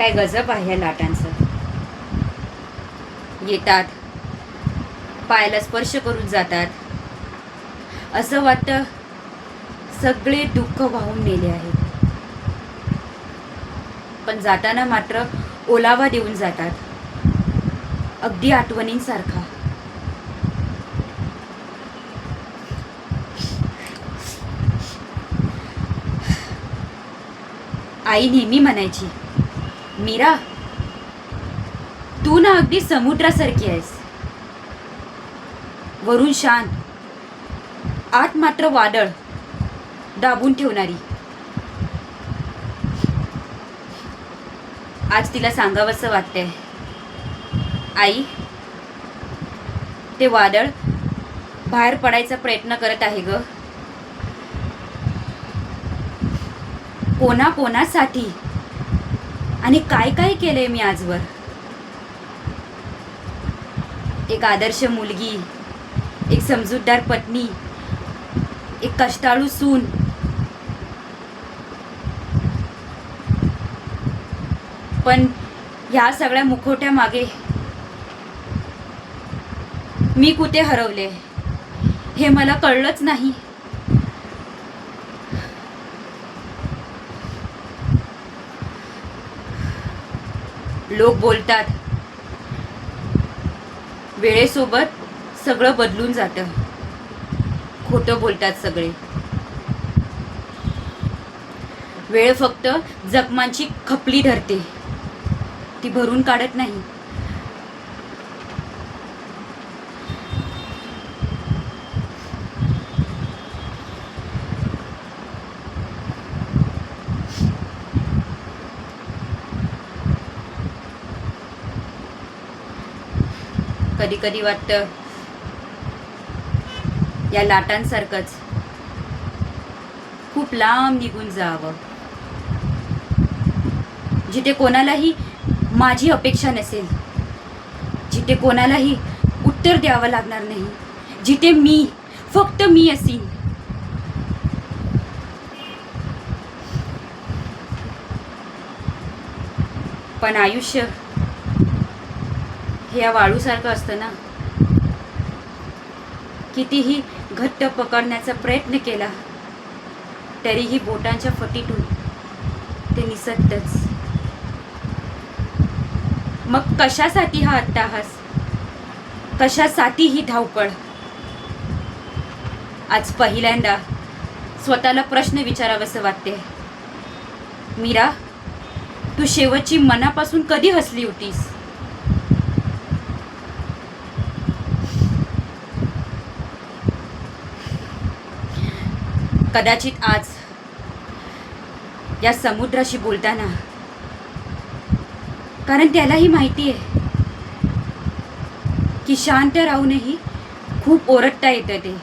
काय गजब आहे या लाटांचं. येतात, पायाला स्पर्श करून जातात. असं वाटतं सगळे दुःख वाहून नेले आहेत. पण जाताना मात्र ओलावा देऊन जातात, अगदी आठवणींसारखा. आई नेहमी म्हणायची, मीरा, तू ना अगदी समुद्रासारखी आहेस. वरून शांत, आत मात्र वादळ दाबून ठेवणारी. आज तिला सांगावंसं वाटतंय, आई, ते वादळ बाहेर पडायचा प्रयत्न करत आहे ग. कोणासाठी आणि काय काय केलंय मी आजवर. एक आदर्श मुलगी, एक समजूतदार पत्नी, एक कष्टाळू सून. पण ह्या सगळ्या मुखवट्या मागे मी कुठे हरवले हे मला कळलंच नाही. लोक बोलतात वेळेसोबत सगळं बदलून जातं. खोटं बोलतात सगळे. वेळ फक्त जखमांची खपली धरते, ती भरून काढत नाही. कधी कधी वाटतं या लाटांसारखंच खूप लांब निघून जावं, जिथे कोणालाही माझी अपेक्षा नसेल, जिथे कोणालाही उत्तर द्यावं लागणार नाही, जिथे मी, फक्त मी असीन. पण आयुष्य हे या वाळूसारखं असतं ना. कितीही घट्ट पकडण्याचा प्रयत्न केला तरीही बोटांच्या फटीतून ते निसटतच. मग कशासाठी हा अट्टाहास, कशासाठी ही धावपळ. आज पहिल्यांदा स्वतःला प्रश्न विचारावंसं वाटते, मीरा, तू शेवटची मनापासून कधी हसली होतीस. कदाचित आज या समुद्राशी बोलताना, कारण त्यालाही माहिती आहे की शांत राहूनही खूप ओरडता येतं ते.